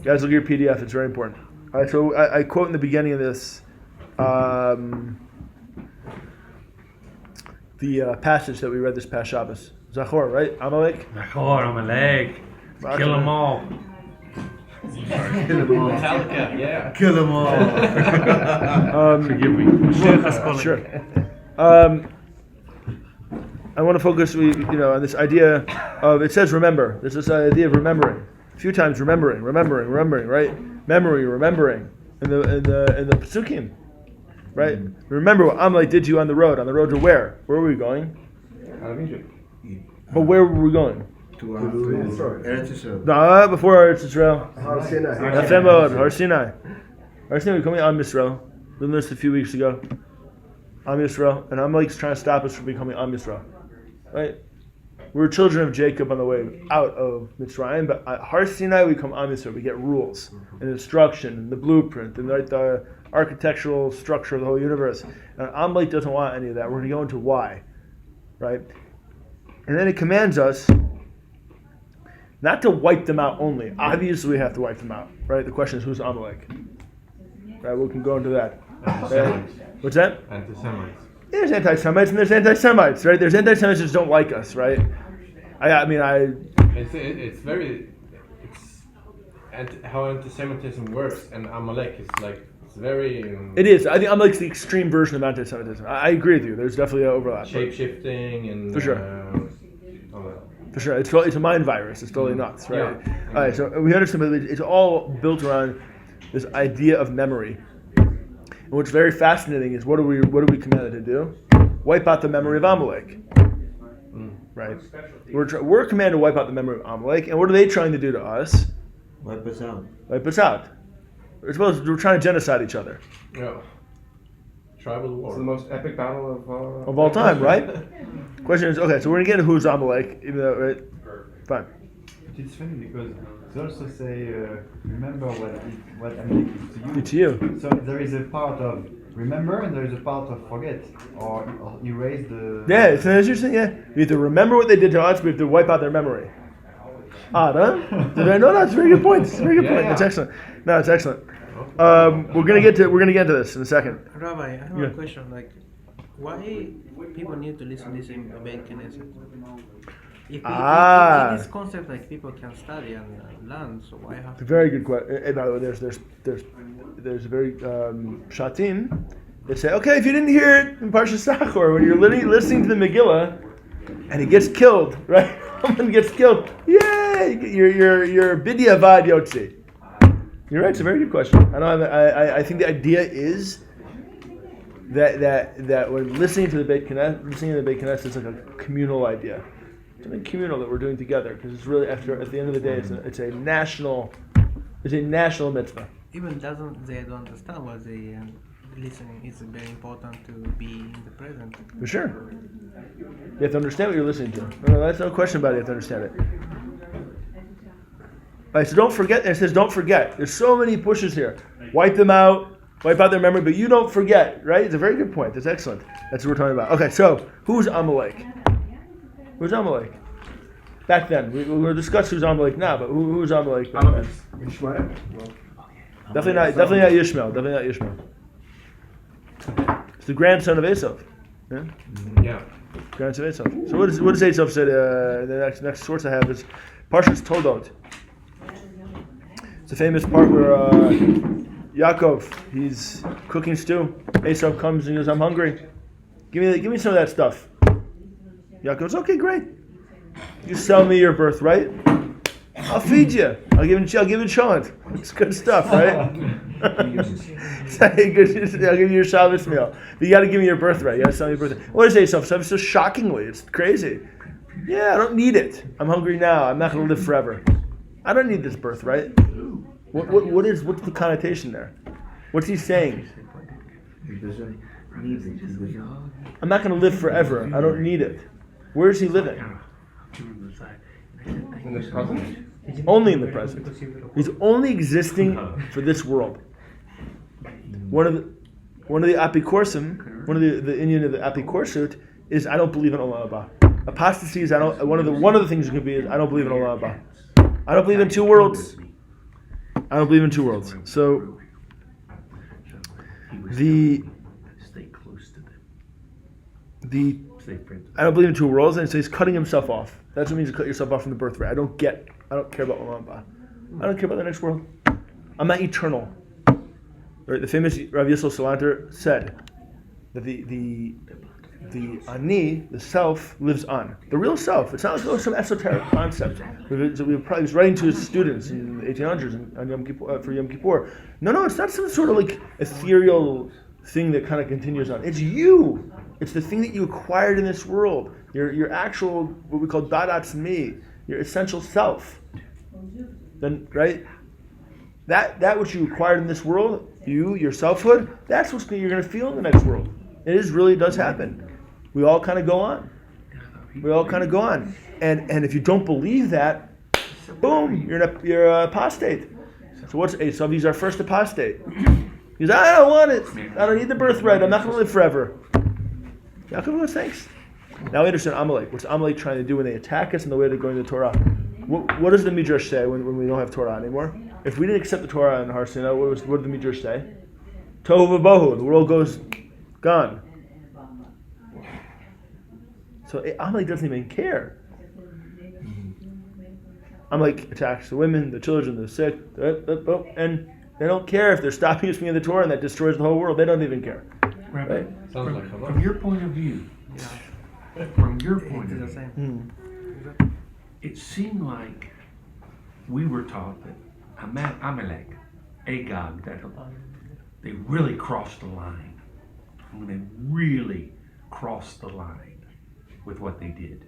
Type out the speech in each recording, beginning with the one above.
Guys, look at your PDF. It's very important. All right, so I quote in the beginning of this the passage that we read this past Shabbos. Zachor, right? Amalek? Nafochu and Amalek. Kill them all. Metallica, yeah. Kill them all. Forgive me. Sure. I want to focus, on this idea of, it says remember. There's this idea of remembering. A few times remembering, right? Memory, remembering. In the Pesukim, right? Remember what Amalek did to you on the road. On the road to where? Where were we going? Out of Egypt. But where were we going? To Eretz Yisrael. No, before Eretz Yisrael. Har Sinai. Har Sinai. Har Sinai, we're coming Am Yisrael. We learned this a few weeks ago. Am Yisrael. And Amalek's trying to stop us from becoming Am Yisrael. Right? We're children of Jacob on the way out of Mitzrayim, but at Har Sinai we come Am Yisrael. We get rules and instruction and the blueprint and the architectural structure of the whole universe. And Amalek doesn't want any of that. We're going to go into why. Right? And then it commands us not to wipe them out only. Obviously, we have to wipe them out, right? The question is, who's Amalek? Right, we can go into that. Right? What's that? Anti-Semites. There's anti-Semites and there's anti-Semites, right? There's anti-Semites that just don't like us, right? It's how anti-Semitism works, and Amalek is like, it's very... It is. I think Amalek's the extreme version of anti-Semitism. I agree with you. There's definitely an overlap. Shape-shifting and... For sure. All that. For sure. It's a mind virus. It's totally nuts, right? Yeah. All right, so we understand that it's all built around this idea of memory. And what's very fascinating is what are we commanded to do? Wipe out the memory of Amalek. Right? We're commanded to wipe out the memory of Amalek, and what are they trying to do to us? Wipe us out. Wipe us out. We're trying to genocide each other. Yeah. Tribal war. It's the most epic battle Of all time, right? Question is, okay, so we're going to get into who's Amalek, even though, right? Fine. It's funny because they also say, remember what Amalek is to you. It's you. So there is a part of remember and there is a part of forget or erase the... Yeah, it's interesting, yeah. We have to remember what they did to us, we have to wipe out their memory. Odd, huh? No, it's a very good point. It's a very good point. It's excellent. No, it's excellent. We're gonna get into this in a second. Rabbi, I have a question. Like, why people need to listen to this in Beit Knesset? If this concept, like, people can study and learn, so why have? It's a very good question. And by the way, there's a very shatim. They say, okay, if you didn't hear it in Parshas Sachor, when you're listening to the Megillah, and he gets killed, right? Someone gets killed. Yay! You're b'diavad yotzi. You're right. It's a very good question. I think the idea is that when listening to the Beit Knesset is like a communal idea. It's something communal that we're doing together because it's really at the end of the day it's a national mitzvah. Even they don't understand what they listening is very important to be in the present. For sure. You have to understand what you're listening to. No, that's no question about it. You have to understand it. All right, so don't forget. It says don't forget. There's so many pushes here. Wipe them out. Wipe out their memory, but you don't forget, right? It's a very good point. That's excellent. That's what we're talking about. Okay, so who's Amalek? Who's Amalek? Back then. We'll discuss who's Amalek now, but who's Amalek back then? Ishmael. Definitely not Yishmael. Definitely not Yishmael. It's the grandson of Esav. Yeah? Yeah. Grandson of Esav. So what does Esav say? The next source I have is Parshas Toldot. It's a famous part where Yaakov, he's cooking stew. Esav comes and he goes, I'm hungry. Give me some of that stuff. Yaakov goes, okay, great. You sell me your birthright, I'll feed you. I'll give it Shalom. It's good stuff, right? I'll give you your Shabbos meal. But you got to give me your birthright. You got to sell me your birthright. What does Esav say? So shockingly, it's crazy. Yeah, I don't need it. I'm hungry now. I'm not going to live forever. I don't need this birthright. What's the connotation there? What's he saying? He doesn't need it. I'm not going to live forever. I don't need it. Where is he living? in the present. Only in the present. He's only existing for this world. One of the apikorsim, one of the Indian of the apikorsut is I don't believe in Olam Haba. Apostasy is one of the things it could be is I don't believe in Olam Haba. I don't believe in two worlds. I don't believe in two worlds. So the Stay close to them. the Stay friends. I don't believe in two worlds, and so he's cutting himself off. That's what it means to cut yourself off from the birthright. I don't care about Olam. I don't care about the next world. I'm not eternal. Right? The famous Rav Yisrael Salanter said that the ani, the self, lives on. The real self. It's not like some esoteric concept. He was writing to his students in the 1800s on Yom Kippur, for Yom Kippur. No, it's not some sort of like ethereal thing that kind of continues on. It's you. It's the thing that you acquired in this world. Your actual, what we call dadat me, your essential self. Then, right? That which you acquired in this world, your selfhood, that's what you're going to feel in the next world. It really does happen. We all kind of go on. And if you don't believe that, boom, you're apostate. So what's Esav? He's our first apostate. He's I don't want it. I don't need the birthright. I'm not going to live forever. Yaakov goes, thanks. Now we understand Amalek. What's Amalek trying to do when they attack us in the way they're going to the Torah? What does the Midrash say when we don't have Torah anymore? If we didn't accept the Torah in Har Sinai, what did the Midrash say? Tohu v'bohu. The world goes gone. So Amalek doesn't even care. Amalek attacks the women, the children, the sick, and they don't care if they're stopping us from the Torah and that destroys the whole world. They don't even care. Rabbi, Right? Sounds like Hamas. from your point of view, it seemed like we were taught that Amalek, Agag, that they really crossed the line. When they really crossed the line with what they did.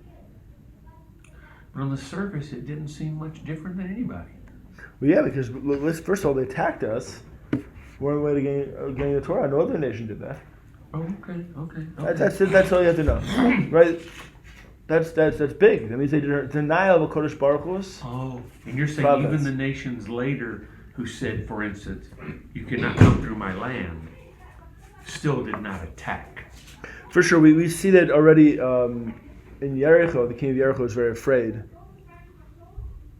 But on the surface, it didn't seem much different than anybody. Well, yeah, because first of all, they attacked us. One way to gain the Torah. No other nation did that. Oh, okay. That's all you have to know, right? That's big. That means they denial of a Kodesh Baruch Hu's. Oh, and you're saying Providence. even the nations later who said, for instance, you cannot come through my land, still did not attack. For sure, we see that already in Jericho. The king of Jericho is very afraid.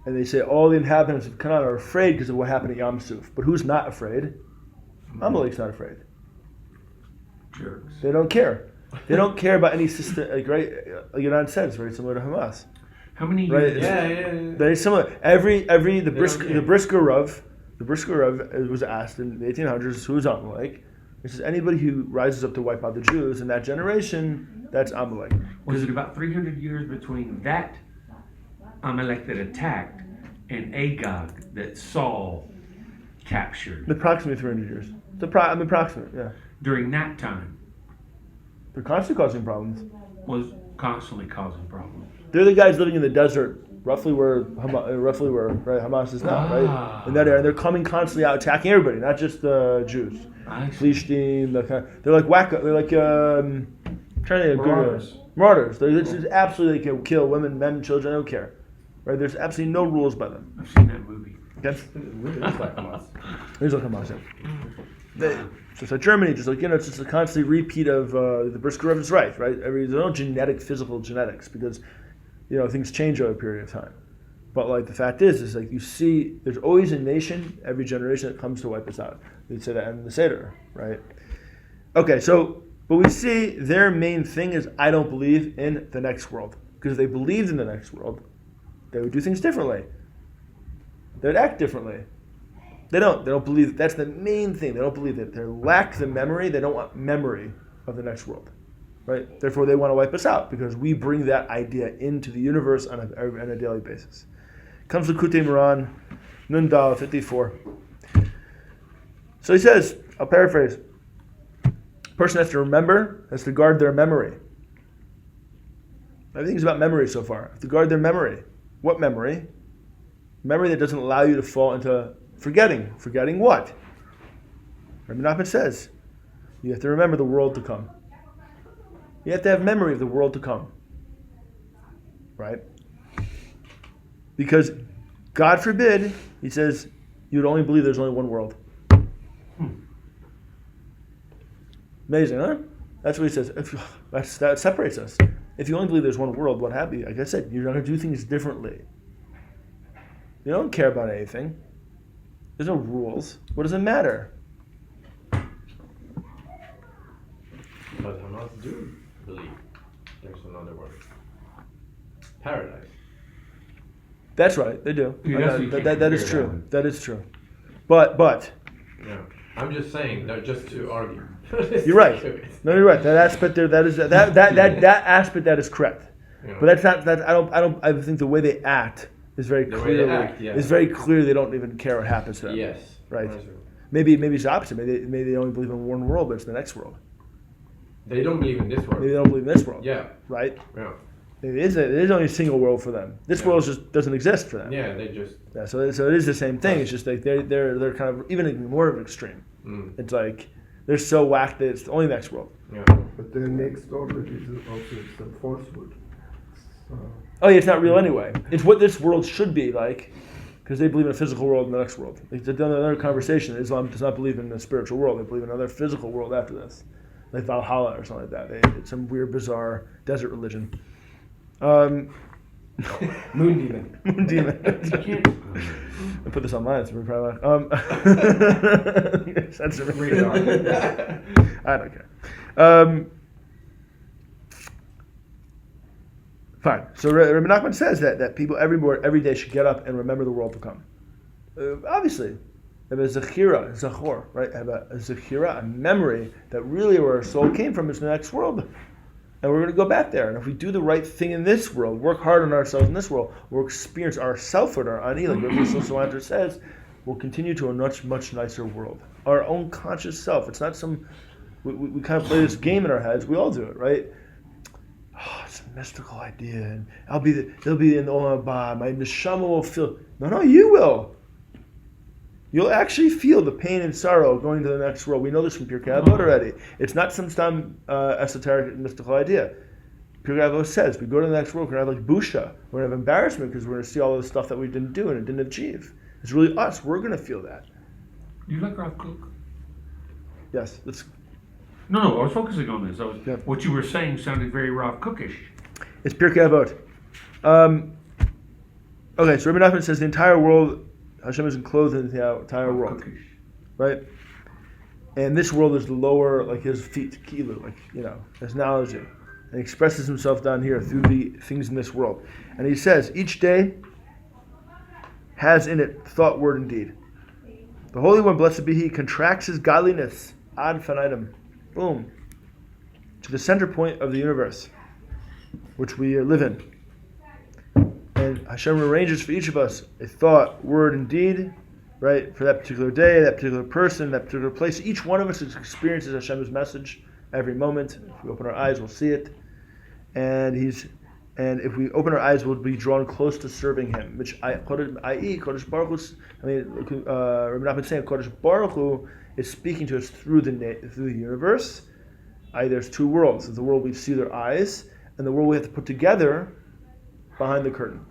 And they say all the inhabitants of Canaan are afraid because of what happened at Yam Suf. But who's not afraid? Amalek's not afraid. Jerks. They don't care. They don't care about any system, like Iran says, very similar to Hamas. How many Right? years? Yeah. Very similar. The care. Brisker Rav was asked in the 1800s, who's Amalek? He says anybody who rises up to wipe out the Jews in that generation, that's Amalek. Was it about 300 years between that Amalek that attacked and Agag that Saul captured? Approximately 300 years. It's approximate, yeah. During that time, They're constantly causing problems. was constantly causing problems. They're the guys living in the desert, roughly where Hamas is now, right? In that area, and they're coming constantly out, attacking everybody, not just the Jews. I see. Plishtim, they're like wacko. They're like trying to Marauders. Marauders. They just absolutely kill women, men, children. They don't care, right? There's absolutely no rules by them. I've seen that movie. Okay? Really is like Hamas. Here's what Hamas said. Just like Germany, just like it's just a constant repeat of the Brisker is right? There's no physical genetics because things change over a period of time. But like the fact is like you see, there's always a nation every generation that comes to wipe us out. They say that in the Seder, right? Okay, but we see their main thing is I don't believe in the next world, because if they believed in the next world, they would do things differently. They would act differently. They don't believe. That's the main thing. They don't believe that. They lack the memory. They don't want memory of the next world, right? Therefore, they want to wipe us out because we bring that idea into the universe on a daily basis. Comes to Kutei Moran, Nun Dal 54. So he says, I'll paraphrase. A person has to remember, has to guard their memory. Everything's about memory so far. Have to guard their memory. What memory? Memory that doesn't allow you to fall into forgetting. Forgetting what? Rabbi Nachman says, you have to remember the world to come. You have to have memory of the world to come. Right? Because, God forbid, he says, you would only believe there's only one world. Amazing, huh? That's what he says. That separates us. If you only believe there's one world, what have you? Like I said, you're going to do things differently. You don't care about anything. There's no rules. What does it matter? But Hamas do believe there's another world. Paradise. That's right. They do. Yeah, that's what you can't That is compare true. that. That is true. But Yeah. I'm just saying, that just to argue. you're right. No, you're right. That aspect there. That is that aspect that is correct. Yeah. But that's not. That I think the way they act is very The way clear. they act, yeah. It's very clear they don't even care what happens to them. Yes. Right. That's true. Maybe it's the opposite. Maybe they only believe in one world, but it's the next world. They don't believe in this world. Maybe they don't believe in this world. Yeah. Right. Yeah. Maybe it is only a single world for them. This Yeah. world just doesn't exist for them. Yeah, they just. Yeah, so it is the same thing. It's just like they're kind of even more of an extreme. Mm. It's like they're so whacked that it's only the next world. Yeah. But the next orbit is also some falsehood. So, Oh yeah, it's not real anyway. It's what this world should be like, because they believe in a physical world and the next world. It's another conversation. Islam does not believe in a spiritual world. They believe in another physical world after this, like Valhalla or something like that. It's some weird, bizarre desert religion. Moon demon. Moon demon. You can't. I put this online. It's probably censor me. Radar. I don't care. Fine. So Rabbi Nachman says that people every day should get up and remember the world to come. Obviously, have a zachor, right? Have a zachira, a memory that really where our soul came from is the next world. And we're going to go back there. And if we do the right thing in this world, work hard on ourselves in this world, we'll experience our selfhood, our ani, like Rabbi Yisrael says, we'll continue to a much, much nicer world. Our own conscious self. It's not some, we kind of play this game in our heads. We all do it, right? Oh, it's a mystical idea. And they'll be in the Olam Haba. My neshama will feel. No, you will. You'll actually feel the pain and sorrow going to the next world. We know this from Pirkei Avot already. It's not some esoteric mystical idea. Pirkei Avot says we go to the next world. We're going to have like busha. We're going to have embarrassment because we're going to see all of the stuff that we didn't do and it didn't achieve. It's really us. We're going to feel that. You like Rav Kook? Yes. It's No, I was focusing on this. Yeah. What you were saying sounded very Rav Cookish. Pirkei Avot. Okay, so Rabbi Nachman says the entire world, Hashem is enclosed in the entire world. Cookish. Right? And this world is the lower, like his feet, kilu, like, his knowledge. And he expresses himself down here through the things in this world. And he says, each day has in it thought, word, and deed. The Holy One, blessed be He, contracts His godliness, ad infinitum, boom, to the center point of the universe, which we live in. And Hashem arranges for each of us a thought, word, and deed, right, for that particular day, that particular person, that particular place. Each one of us experiences Hashem's message every moment. If we open our eyes, we'll see it. And if we open our eyes, we'll be drawn close to serving Him. Which Kodesh Baruch Hu, Rabbi Nachman saying Kodesh Baruch Hu is speaking to us through the universe. There's two worlds. There's the world we see with our eyes, and the world we have to put together behind the curtain.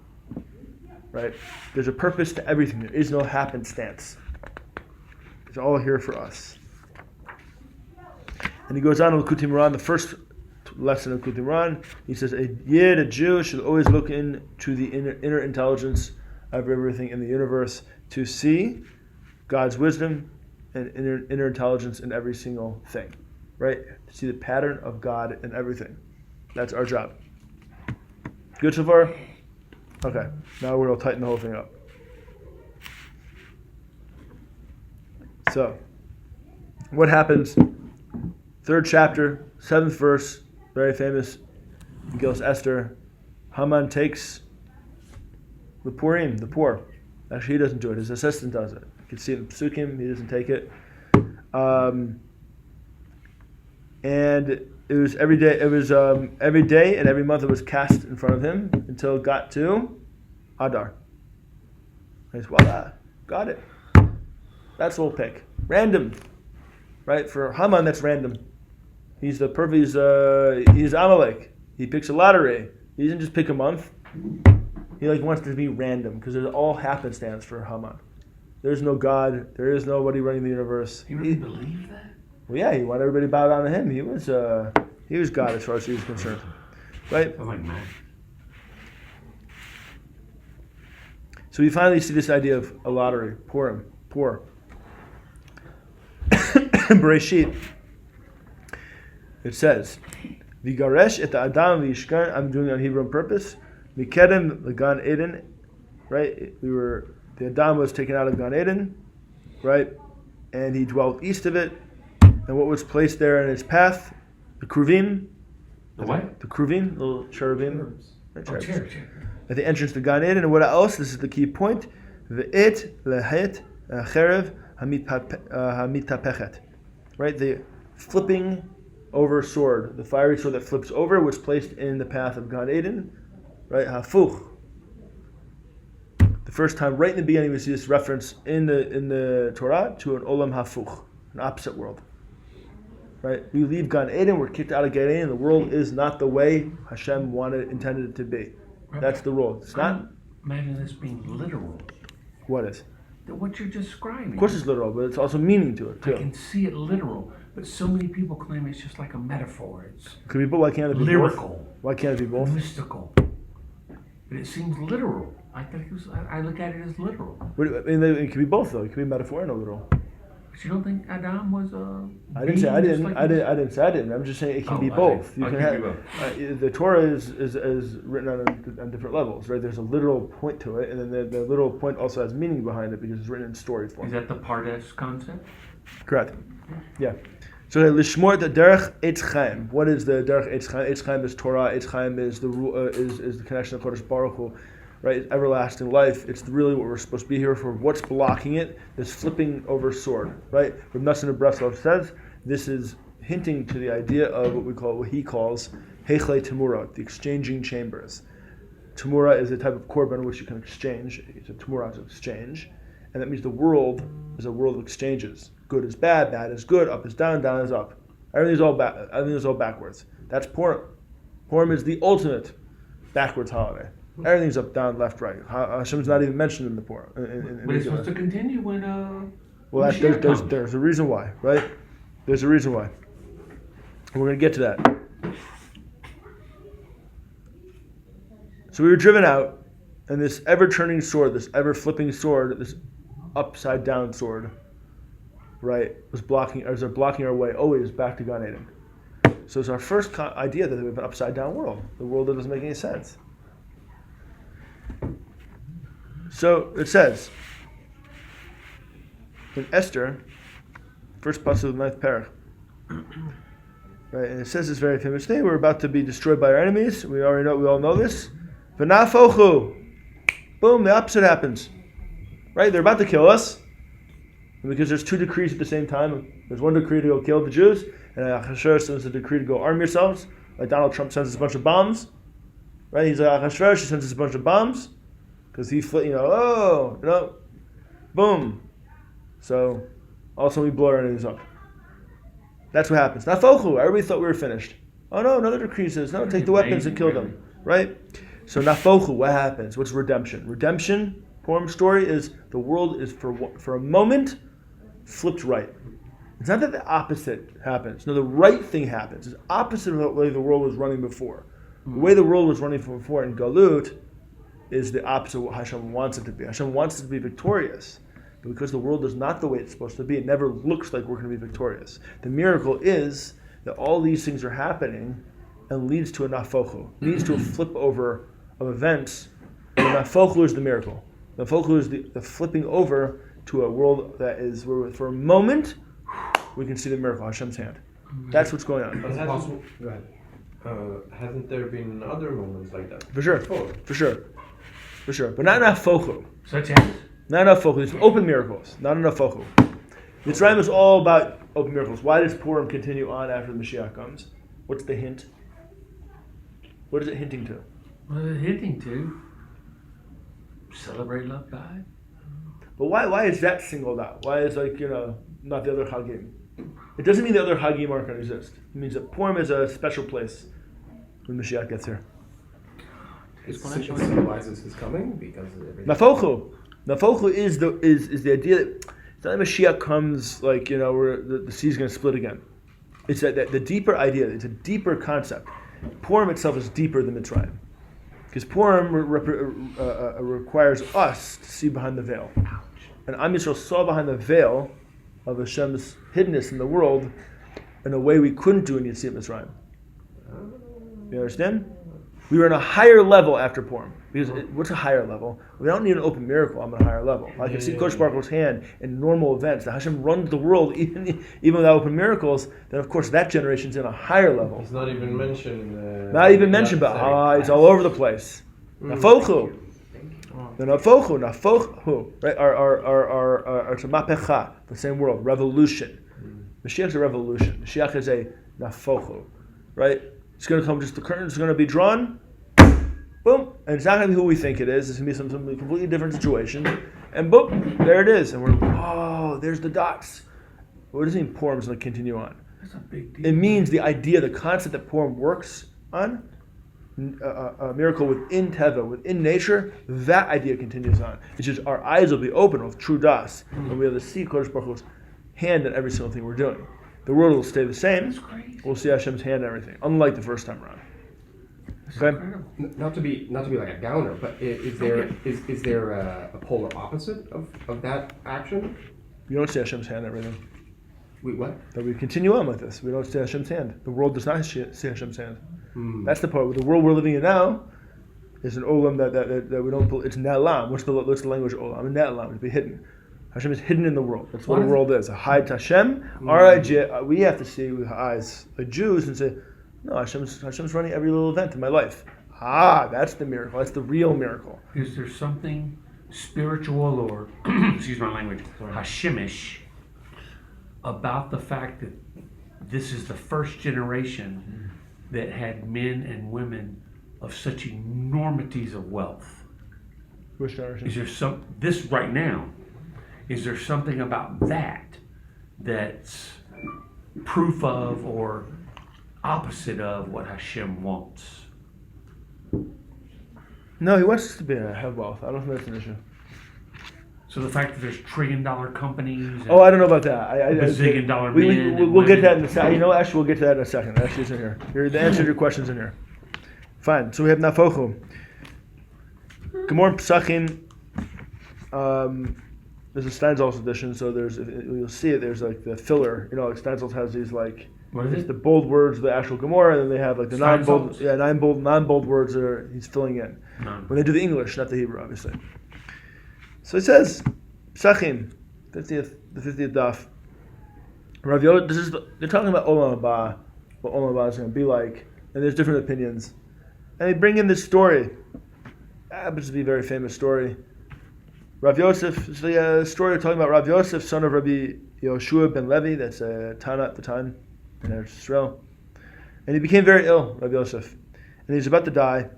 Right? There's a purpose to everything. There is no happenstance. It's all here for us. And he goes on in Likutei Moharan, the first lesson of Likutei Moharan. He says, a Jew, should always look into the inner intelligence of everything in the universe to see God's wisdom and inner intelligence in every single thing. Right? To see the pattern of God in everything. That's our job. Good so far? Okay, now we'll tighten the whole thing up. So, what happens? 3rd chapter, 7th verse, very famous, Megillah Esther. Haman takes the Purim, the poor. Actually, he doesn't do it. His assistant does it. You can see it in Psukim. He doesn't take it. And it was every day. It was every day and every month. It was cast in front of him until it got to Adar. And he's voila, got it. That's what we'll pick. Random, right? For Haman, that's random. He's he's Amalek. He picks a lottery. He doesn't just pick a month. He wants to be random because there's all happenstance for Haman. There's no God. There is nobody running the universe. You really believe that? Well, yeah, he wanted everybody to bow down to him. He was God as far as he was concerned, right? I'm like, man. So we finally see this idea of a lottery, Purim, poor. Bereshit, it says, Vigaresh et Adam v'yishkan, I'm doing it on Hebrew on purpose, Mikedem the Gan Eden, right? The Adam was taken out of Gan Eden, right? And he dwelt east of it. And what was placed there in his path? The Kruvim. The what? The Kruvim, little cherubim. Right, Oh, cherubim. chair. At the entrance to Gan Eden. And what else? This is the key point. Ve'et lehet cherev hamitapechet. Right? The flipping over sword. The fiery sword that flips over was placed in the path of Gan Eden. Right? Hafuch. The first time, right in the beginning, we see this reference in the Torah to an olam hafuch, an opposite world. Right? We leave Gan Eden, we're kicked out of Gan Eden. The world is not the way Hashem intended it to be. That's the rule. It's not. Imagine this being literal. What is? What you're describing. Of course, it's literal, but it's also meaning to it I too. can see it literal, but so many people claim it's just like a metaphor. It's Could be, but why can't it be lyrical, both? Why can't it be both? mystical. But it seems literal. I look at it as literal. I mean, it could be both though. It could be metaphor and literal. But you don't think Adam was I didn't say I didn't. I didn't say I didn't. I'm just saying it can be both. You can have the Torah is written on different levels, right? There's a literal point to it, and then the literal point also has meaning behind it because it's written in story form. Is that the Pardes concept? Correct. Yeah. So lishmor the derech Eitz Chaim. What is the derech Eitz Chaim? Eitz Chaim is Torah. Eitz Chaim is the is the connection of Kodesh Baruch Hu. Right, it's everlasting life. It's really what we're supposed to be here for. What's blocking it? This flipping over sword, right? Rav Nosson of Breslov says this is hinting to the idea of what he calls Hechle Tamura, the exchanging chambers. Tamura is a type of korban which you can exchange. It's a Tamura to exchange, and that means the world is a world of exchanges. Good is bad, bad is good, up is down, down is up. Everything's all backwards. That's Purim. Purim is the ultimate backwards holiday. Everything's up, down, left, right. Hashem's not even mentioned in the Purim. But it's supposed to continue when Well, Mashiach comes. there's a reason why, right? There's a reason why. And we're going to get to that. So we were driven out, and this ever-turning sword, this ever-flipping sword, this upside-down sword, right, was blocking our way always back to Gan Eden. So it's our first idea that we have an upside-down world, the world that doesn't make any sense. So it says in Esther, first pasuk of the 9th parah, right? And it says this very famous thing: we're about to be destroyed by our enemies. We all know this. Nafochu, boom, the opposite happens. Right? They're about to kill us, and because there's two decrees at the same time. There's one decree to go kill the Jews, and Achashverosh sends a decree to go arm yourselves. Like Donald Trump sends us a bunch of bombs. Right? He's like Achashverosh, he sends us a bunch of bombs. Because boom. So, also we blow our enemies up. That's what happens. Nafochu, everybody thought we were finished. Oh no, another decree says, no, take the weapons and kill them. Right? So Nafochu, what happens? What's redemption? Redemption, Purim story, is the world is for a moment flipped right. It's not that the opposite happens. No, the right thing happens. It's opposite of the way the world was running before. The way the world was running before in Galut is the opposite of what Hashem wants it to be. Hashem wants it to be victorious. But because the world is not the way it's supposed to be, it never looks like we're going to be victorious. The miracle is that all these things are happening and leads to a nafochu, leads to a flip over of events. And the nafochu is the miracle. The nafochu is the flipping over to a world that is where for a moment we can see the miracle, Hashem's hand. That's what's going on. Go ahead. Hasn't there been other moments like that? For sure. Before? For sure. But not nafochu. Such as? Not enough focus. Open miracles. Not enough focus. Mitzrayim is all about open miracles. Why does Purim continue on after the Mashiach comes? What's the hint? What is it hinting to? Well, hinting to celebrate love God. But why is that singled out? Why is not the other Hagim? It doesn't mean the other Hagim aren't going to exist. It means that Purim is a special place when Mashiach gets here. It symbolizes his coming because everything. Nafochu is the idea that it's not that Mashiach comes where the sea's going to split again. It's that the deeper idea. It's a deeper concept. Purim itself is deeper than Mitzrayim, because Purim requires us to see behind the veil. And Am Yisrael saw behind the veil of Hashem's hiddenness in the world in a way we couldn't do in Yetziat Mitzrayim. You understand? We were on a higher level after Purim. Because what's a higher level? We don't need an open miracle. I'm on a higher level. I can see Kodesh Baruch Hu's hand in normal events. That Hashem runs the world even without open miracles. Then of course that generation's in a higher level. It's not even mentioned. Not even mentioned, but it's all over the place. Nafochu. The Nafochu, right? It's a mapecha, the same world, revolution. Mashiach is a revolution. Mashiach is a Nafochu, right? It's going to come, just the curtain's going to be drawn, boom, and it's not going to be who we think it is. It's going to be some completely different situation, and boom, there it is. And there's the dots. What does it mean Purim's going to continue on? That's a big deal. It means the idea, the concept that Purim works on, a miracle within Teva, within nature, that idea continues on. It's just our eyes will be open with true das, and we'll be able to see Kodesh Baruch Hu's hand in every single thing we're doing. The world will stay the same. We'll see Hashem's hand in everything, unlike the first time around. Okay? Not to be like a downer, but is there a polar opposite of that action? You don't see Hashem's hand in everything. Wait, what? But we continue on with this. We don't see Hashem's hand. The world does not see Hashem's hand. That's the part. The world we're living in now is an olam that we don't. It's ne'elam. What's the language of olam? Ne'elam. It's be hidden. Hashem is hidden in the world. That's what the world is. A hide to Hashem. Our idea, we have to see with our eyes, like Jews, and say, no, Hashem's running every little event in my life. That's the miracle. That's the real miracle. Is there something spiritual or, excuse my language, Hashemish about the fact that this is the first generation that had men and women of such enormities of wealth? Which generation? Is there this right now, is there something about that that's proof of or opposite of what Hashem wants? No, He wants us to have wealth. I don't think that's an issue. So the fact that there's $1 trillion companies and I don't know about that. bazillion dollar men. We'll get to that in a second. You know, actually, we'll get to that in a second. Actually, it's in here. The answer to your question's in here. Fine. So we have Nafochu. Gemara Pesachim. There's a Steinsaltz edition, so you'll see it. There's like the filler. You know, like Steinsaltz has these like What is it? the bold words of the actual Gemara, and then they have like the Steinsaltz? non-bold words that he's filling in. None. When they do the English, not the Hebrew, obviously. So it says, Pesachim, the 50th daf. Rav Yod, they're talking about Olam Haba, what Olam Haba is going to be like, and there's different opinions. And they bring in this story. Happens to be a very famous story. Rav Yosef, it's the story talking about Rav Yosef, son of Rabbi Yoshua ben Levi, that's a Tana at the time in Eretz Yisrael. And he became very ill, Rav Yosef. And he was about to die.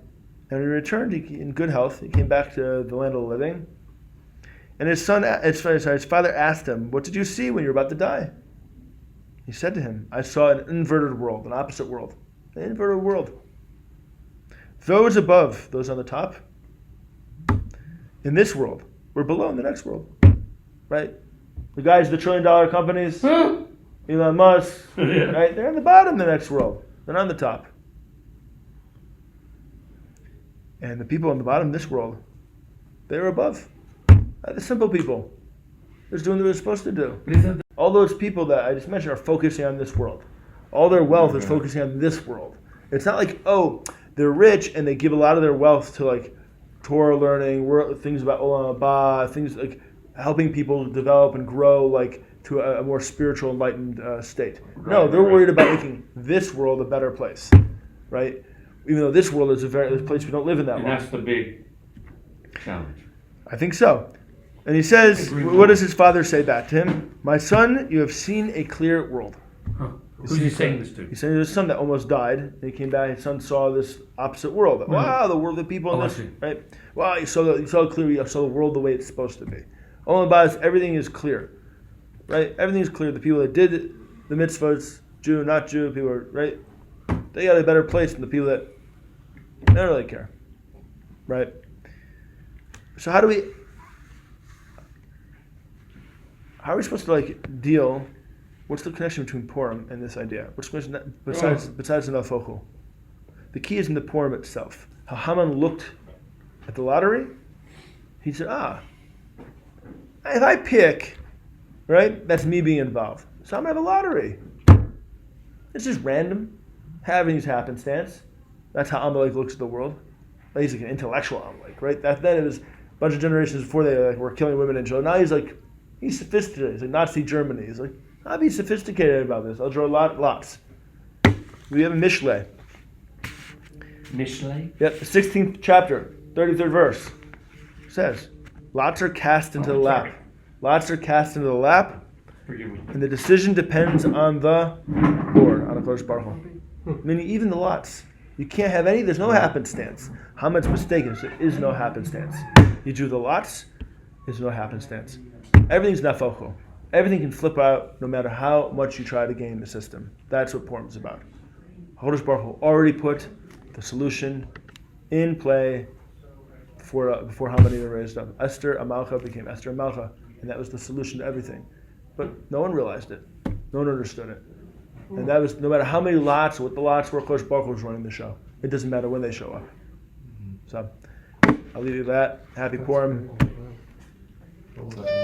And when he returned in good health, he came back to the land of the living. And his father asked him, "What did you see when you were about to die?" He said to him, "I saw an inverted world, an opposite world. An inverted world. Those above, those on the top, in this world, were below in the next world." Right? The guys, the $1 trillion companies, Elon Musk, right? They're in the bottom in the next world. They're not on the top. And the people on the bottom of this world, they were above. The simple people. They're just doing what they're supposed to do. All those people that I just mentioned are focusing on this world. All their wealth is focusing on this world. It's not like, they're rich and they give a lot of their wealth to like Torah learning, things about Olam Haba, things like helping people develop and grow like to a more spiritual, enlightened state. No, they're worried about making this world a better place, right? Even though this world is a place we don't live in that long. And that's the big challenge. I think so. And he says, what does his father say back to him? "My son, you have seen a clear world." Huh. Who's he saying this to? He's saying to his son that almost died. And he came back, his son saw this opposite world. Wow, the world, the people in this, right? Wow, you saw clearly, you saw the world the way it's supposed to be. Olam Haba, everything is clear, right? Everything is clear. The people that did the mitzvahs, Jew, not Jew, people are, right? They got a better place than the people that don't really care, right? So how are we supposed to deal? What's the connection between Purim and this idea? What's the connection besides the Nafochu? The key is in the Purim itself. How Haman looked at the lottery, he said, if I pick, right, that's me being involved. So I'm gonna have a lottery. It's just random, having these happenstance. That's how Amalek looks at the world. He's like an intellectual Amalek, right? Then it was a bunch of generations before they were killing women and children. Now he's sophisticated. He's like Nazi Germany. He's like, I'll be sophisticated about this. I'll draw lots. We have a Mishle. Mishle? Yep, the 16th chapter, 33rd verse. Says, lots are cast into the lap. Lots are cast into the lap, Forgive me. and the decision depends on the Lord, on the Kodesh Baruch Hu. Meaning even the lots. You can't have any, there's no happenstance. Hamad's mistaken, there is no happenstance. You do the lots, there's no happenstance. Everything's Nafochu. Everything can flip out no matter how much you try to game the system. That's what Purim is about. Kodesh Baruch Hu already put the solution in play before Haman even raised up. Esther Amalcha became Esther Amalcha, and that was the solution to everything. But no one realized it. No one understood it. And that was, no matter how many lots, what the lots were, Kodesh Baruch Hu was running the show. It doesn't matter when they show up. So, I'll leave you with that. Happy Purim. What was that?